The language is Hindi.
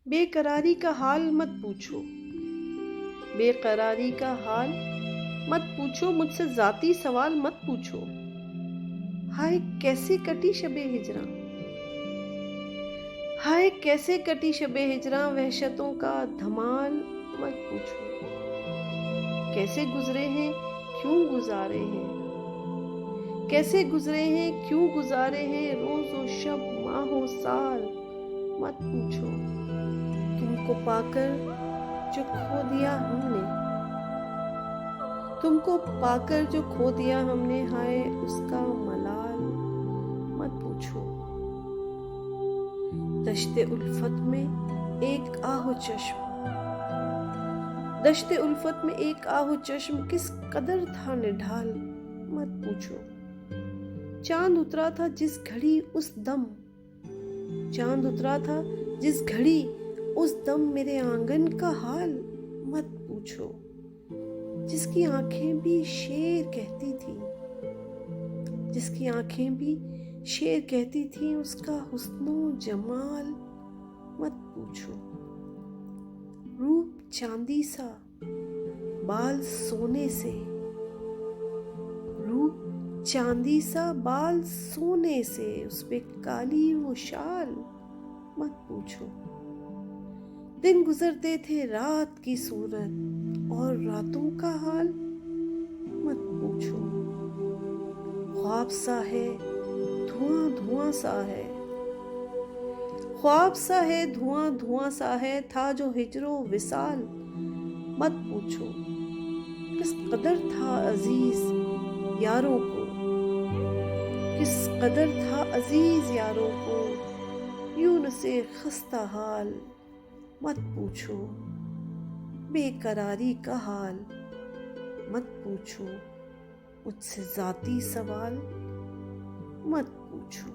बेकरारी का हाल मत पूछो, बेकरारी का हाल मत पूछो, मुझसे जाती सवाल मत पूछो। हाय कैसे कटी शबे हिजरा, हाय कैसे कटी शबे हिजरा, वहशतों का धमाल मत पूछो। कैसे गुजरे हैं क्यों गुजारे हैं, कैसे गुजरे हैं क्यों गुजारे हैं, रोज़ो शब माहो साल मत पूछो। तुमको पाकर जो खो दिया हमने, तुमको पाकर जो खो दिया हमने, हाय उसका मलाल मत पूछो। दश्ते उल्फत में एक आहो चश्म, दश्ते उल्फत में एक आहो चश्म, किस कदर था निढाल मत पूछो। चांद उतरा था जिस घड़ी उस दम, चांद उतरा था जिस घड़ी उस दम, मेरे आंगन का हाल मत पूछो। जिसकी आंखें भी शेर कहती थी, जिसकी आंखें भी शेर कहती थी, उसका हुस्नो जमाल मत पूछो। रूप चांदी सा बाल सोने से, रूप चांदी सा बाल सोने से, उस पे काली वो शाल मत पूछो। दिन गुजरते थे रात की सूरत, और रातों का हाल मत पूछो। ख्वाब सा है धुआं धुआं सा है, ख्वाब सा है धुआं धुआं सा है, था जो हिजरो विसाल मत पूछो। किस कदर था अजीज यारों को, किस कदर था अजीज यारों को, यूं से खस्ता हाल मत पूछो। बेकरारी का हाल मत पूछो, मुझसे जाती सवाल मत पूछो।